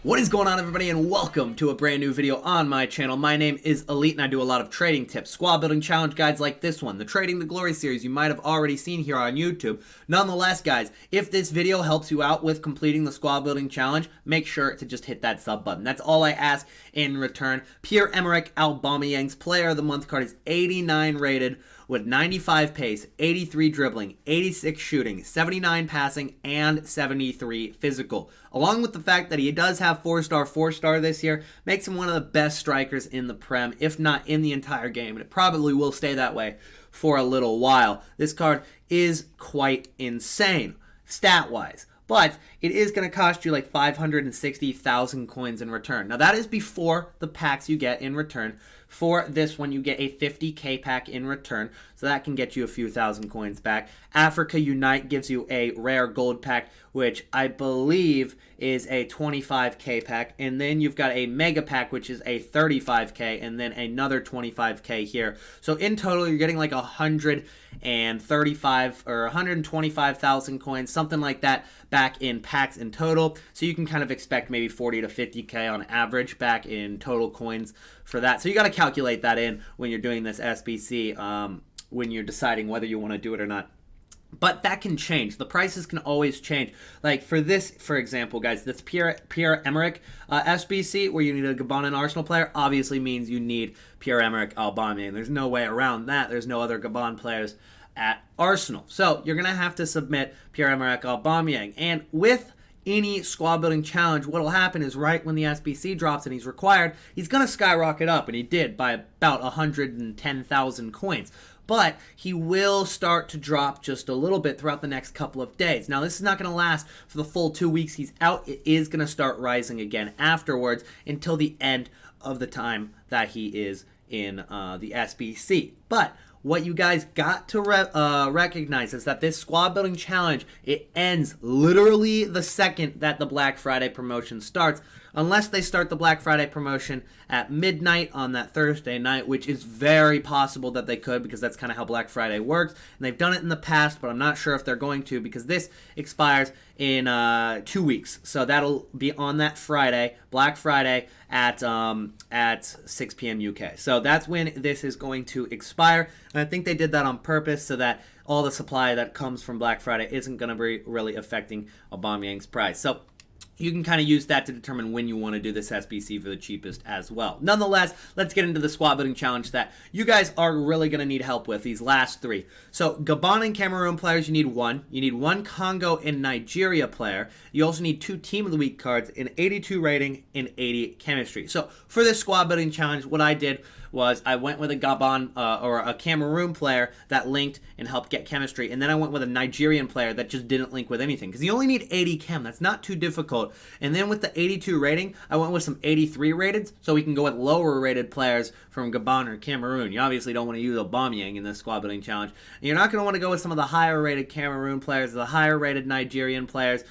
What is going on, everybody, and welcome to a brand new video on my channel. My name is ELYYT and I do a lot of trading tips, squad building challenge guides like this one, the Trading the Glory series you might have already seen here on YouTube. Nonetheless, guys, if this video helps you out with completing the squad building challenge, make sure to just hit that sub button. That's all I ask in return. Pierre-Emerick Aubameyang's Player of the Month card is 89 rated with 95 pace, 83 dribbling, 86 shooting, 79 passing, and 73 physical. Along with the fact that he does have 4-star this year, makes him one of the best strikers in the Prem, if not in the entire game, and it probably will stay that way for a little while. This card is quite insane, stat-wise. But it is going to cost you like 560,000 coins in return. Now that is before the packs you get in return. For this one, you get a 50k pack in return, so that can get you a few thousand coins back. Africa Unite gives you a rare gold pack, which I believe is a 25k pack. And then you've got a mega pack, which is a 35k, and then another 25k here. So in total, you're getting like 135 or 125,000 coins, something like that, back in packs in total. So you can kind of expect maybe 40 to 50k on average back in total coins for that. So you got to calculate that in when you're doing this SBC, when you're deciding whether you want to do it or not. But that can change. The prices can always change. Like for this, for example, guys, this Pierre-Emerick SBC, where you need a Gabon and Arsenal player, obviously means you need Pierre-Emerick Aubameyang. There's no way around that. There's no other Gabon players at Arsenal. So you're going to have to submit Pierre-Emerick Aubameyang. And with any squad building challenge, what will happen is right when the SBC drops and he's required, he's going to skyrocket up, and he did by about 110,000 coins. But he will start to drop just a little bit throughout the next couple of days. Now, this is not going to last for the full 2 weeks he's out. It is going to start rising again afterwards until the end of the time that he is in the SBC. But what you guys got to recognize is that this squad building challenge, it ends literally the second that the Black Friday promotion starts, unless they start the Black Friday promotion at midnight on that Thursday night, which is very possible that they could, because that's kind of how Black Friday works. And they've done it in the past, but I'm not sure if they're going to, because this expires in 2 weeks. So that'll be on that Friday, Black Friday, at 6 p.m. UK. So that's when this is going to expire. And I think they did that on purpose so that all the supply that comes from Black Friday isn't going to be really affecting Aubameyang's price. So you can kind of use that to determine when you want to do this SBC for the cheapest as well. Nonetheless, let's get into the squad building challenge that you guys are really going to need help with, these last three. So Gabon and Cameroon players, you need one. You need one Congo and Nigeria player. You also need 2 Team of the Week cards, an 82 rating and 80 chemistry. So for this squad building challenge, what I did was I went with a Gabon or a Cameroon player that linked and helped get chemistry, and then I went with a Nigerian player that just didn't link with anything, because you only need 80 chem. That's not too difficult. And then with the 82 rating, I went with some 83 rated, so we can go with lower rated players from Gabon or Cameroon. You obviously don't want to use Aubameyang in this squad building challenge. And you're not going to want to go with some of the higher rated Cameroon players, the higher rated Nigerian players,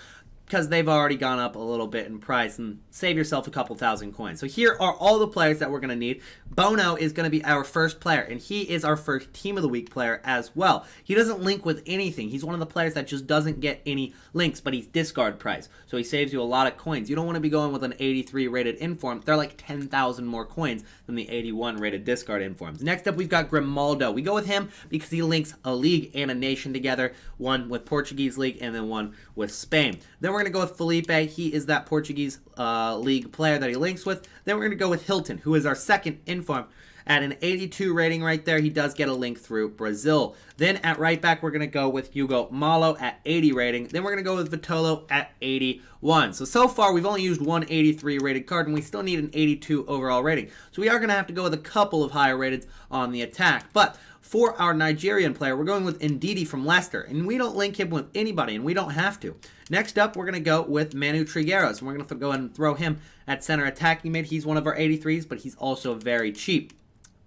because they've already gone up a little bit in price, and save yourself a couple thousand coins. So here are all the players that we're going to need. Bono is going to be our first player, and he is our first Team of the Week player as well. He doesn't link with anything. He's one of the players that just doesn't get any links, but he's discard price, so he saves you a lot of coins. You don't want to be going with an 83 rated inform. They're like 10,000 more coins than the 81 rated discard informs. Next up, we've got Grimaldo. We go with him because he links a league and a nation together, one with Portuguese league and then one with Spain. Then we're going to go with Felipe. He is that Portuguese league player that he links with. Then we're going to go with Hilton, who is our second inform. At an 82 rating right there, he does get a link through Brazil. Then at right back, we're going to go with Hugo Malo at 80 rating. Then we're going to go with Vitolo at 81. So far, we've only used one 83 rated card, and we still need an 82 overall rating. So we are going to have to go with a couple of higher rated on the attack. But for our Nigerian player, we're going with Ndidi from Leicester, and we don't link him with anybody, and we don't have to. Next up, we're going to go with Manu Trigueros, and we're going to go ahead and throw him at center attacking mid. He's one of our 83s, but he's also very cheap.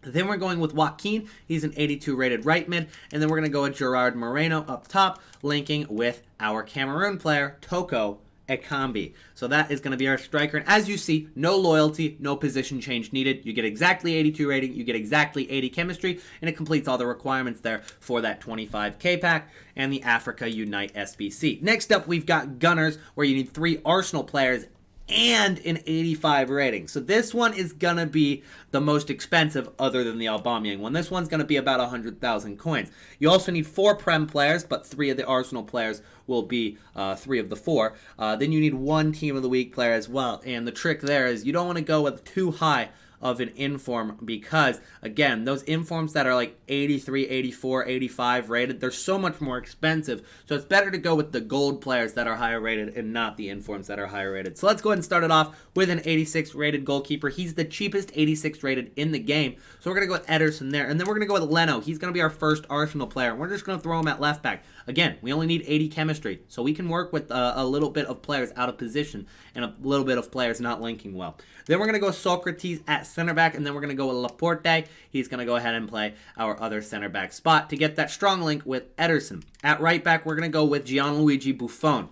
Then we're going with Joaquin. He's an 82 rated right mid. And then we're going to go with Gerard Moreno up top, linking with our Cameroon player, Toko Ekambi. So that is going to be our striker. And as you see, no loyalty, no position change needed. You get exactly 82 rating, you get exactly 80 chemistry, and it completes all the requirements there for that 25k pack and the Africa Unite SBC. Next up, we've got Gunners, where you need 3 Arsenal players and an 85 rating. So this one is going to be the most expensive other than the Aubameyang one. This one's going to be about 100,000 coins. You also need 4 Prem players, but 3 of the Arsenal players will be 3 of the 4. Then you need 1 Team of the Week player as well. And the trick there is you don't want to go with too high of an inform because, again, those informs that are like 83, 84, 85 rated, they're so much more expensive. So it's better to go with the gold players that are higher rated and not the informs that are higher rated. So let's go ahead and start it off with an 86 rated goalkeeper. He's the cheapest 86 rated in the game. So we're going to go with Ederson there. And then we're going to go with Leno. He's going to be our first Arsenal player. We're just going to throw him at left back. Again, we only need 80 chemistry. So we can work with a little bit of players out of position and a little bit of players not linking well. Then we're going to go Socrates at center back, and then we're going to go with Laporte. He's going to go ahead and play our other center back spot to get that strong link with Ederson. At right back, we're going to go with Gianluigi Buffon.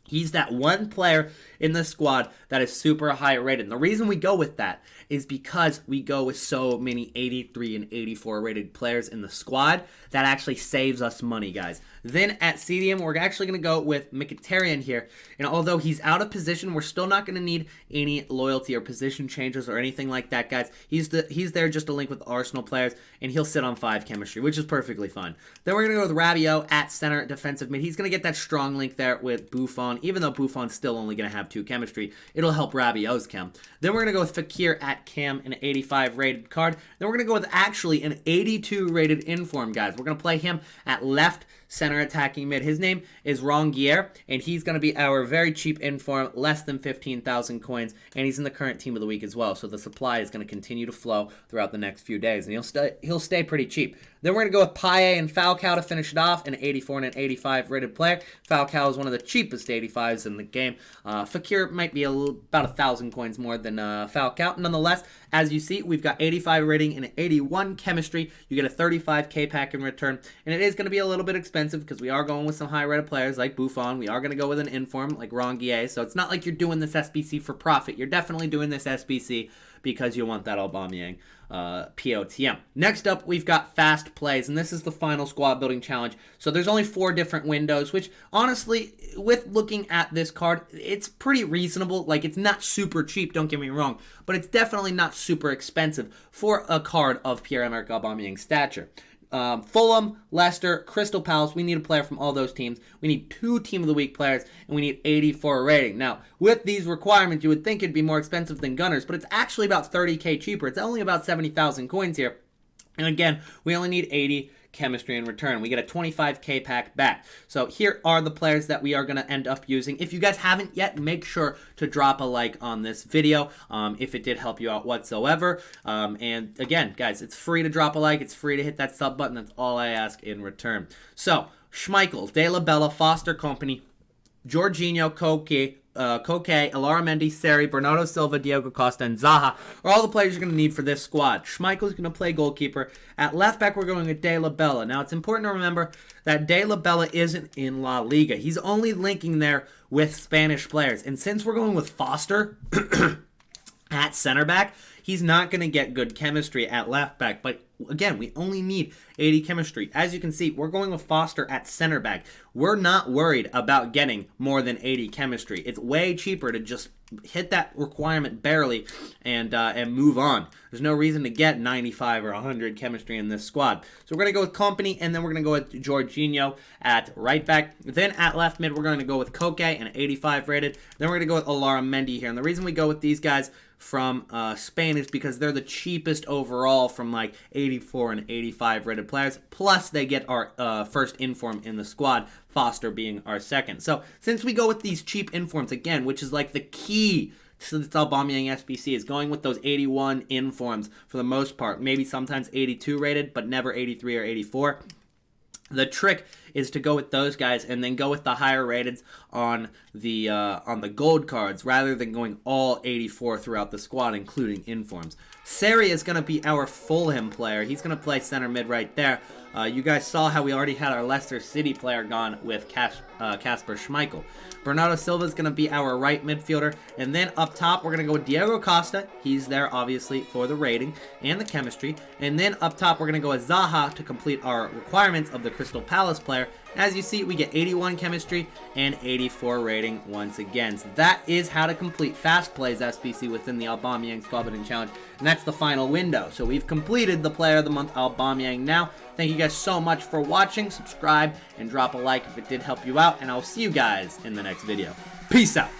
He's that one player in the squad that is super high rated. And the reason we go with that is because we go with so many 83 and 84 rated players in the squad that actually saves us money, guys. Then at CDM, we're actually going to go with Mkhitaryan here. And although he's out of position, we're still not going to need any loyalty or position changes or anything like that, guys. He's there just to link with Arsenal players, and he'll sit on 5 chemistry, which is perfectly fine. Then we're going to go with Rabiot at center defensive mid. He's going to get that strong link there with Buffon. Even though Buffon's still only going to have 2 chemistry, it'll help Rabiot's chem. Then we're going to go with Fekir at cam, an 85 rated card. Then we're going to go with actually an 82 rated inform, guys. We're going to play him at left center attacking mid. His name is Rongier, and he's going to be our very cheap inform, less than 15,000 coins, and he's in the current team of the week as well. So the supply is going to continue to flow throughout the next few days, and he'll stay pretty cheap. Then we're going to go with Payet and Falcao to finish it off, an 84 and an 85 rated player. Falcao is one of the cheapest 85s in the game. Fekir might be about 1,000 coins more than Falcao. Nonetheless, as you see, we've got 85 rating and 81 chemistry. You get a 35k pack in return, and it is going to be a little bit expensive because we are going with some high rated players like Buffon. We are going to go with an inform like Rongier, so it's not like you're doing this SBC for profit. You're definitely doing this SBC because you want that Aubameyang POTM. Next up, we've got fast plays, and this is the final squad building challenge. So there's only 4 different windows, which honestly, with looking at this card, it's pretty reasonable. Like, it's not super cheap, don't get me wrong, but it's definitely not super expensive for a card of Pierre-Emerick Aubameyang stature. Fulham, Leicester, Crystal Palace, we need a player from all those teams. We need 2 Team of the Week players, and we need 84 rating. Now, with these requirements, you would think it'd be more expensive than Gunners, but it's actually about 30k cheaper. It's only about 70,000 coins here. And again, we only need 80 chemistry in return. We get a 25k pack back. So here are the players that we are going to end up using. If you guys haven't yet, make sure to drop a like on this video if it did help you out whatsoever. And again, guys, it's free to drop a like. It's free to hit that sub button. That's all I ask in return. So Schmeichel, De La Bella, Foster Company, Jorginho, Koke, Illarramendi, Seri, Bernardo Silva, Diogo Costa, and Zaha are all the players you're going to need for this squad. Schmeichel's going to play goalkeeper. At left back, we're going with De La Bella. Now, it's important to remember that De La Bella isn't in La Liga. He's only linking there with Spanish players. And since we're going with Foster at center back, he's not going to get good chemistry at left back. But again, we only need 80 chemistry. As you can see, we're going with Foster at center back. We're not worried about getting more than 80 chemistry. It's way cheaper to just hit that requirement barely and move on. There's no reason to get 95 or 100 chemistry in this squad. So we're going to go with Company, and then we're going to go with Jorginho at right back. Then at left mid, we're going to go with Koke, an 85 rated. Then we're going to go with Illarramendi here. And the reason we go with these guys from Spain is because they're the cheapest overall from like 84 and 85 rated players. Plus, they get our first inform in the squad, Foster being our second. So since we go with these cheap informs, again, which is like the key to this Aubameyang SBC, is going with those 81 informs for the most part. Maybe sometimes 82 rated, but never 83 or 84. The trick is to go with those guys and then go with the higher rateds on the gold cards rather than going all 84 throughout the squad, including informs. Seri is going to be our Fulham player. He's going to play center mid right there. You guys saw how we already had our Leicester City player gone with Kasper Schmeichel. Bernardo Silva is going to be our right midfielder. And then up top, we're going to go with Diego Costa. He's there, obviously, for the rating and the chemistry. And then up top, we're going to go with Zaha to complete our requirements of the Crystal Palace player. As you see, we get 81 chemistry and 84 rating once again. So that is how to complete Fast Plays SBC within the Aubameyang Squad Building Challenge. And that's the final window. So we've completed the Player of the Month Aubameyang now. Thank you guys so much for watching. Subscribe and drop a like if it did help you out. And I'll see you guys in the next video. Peace out.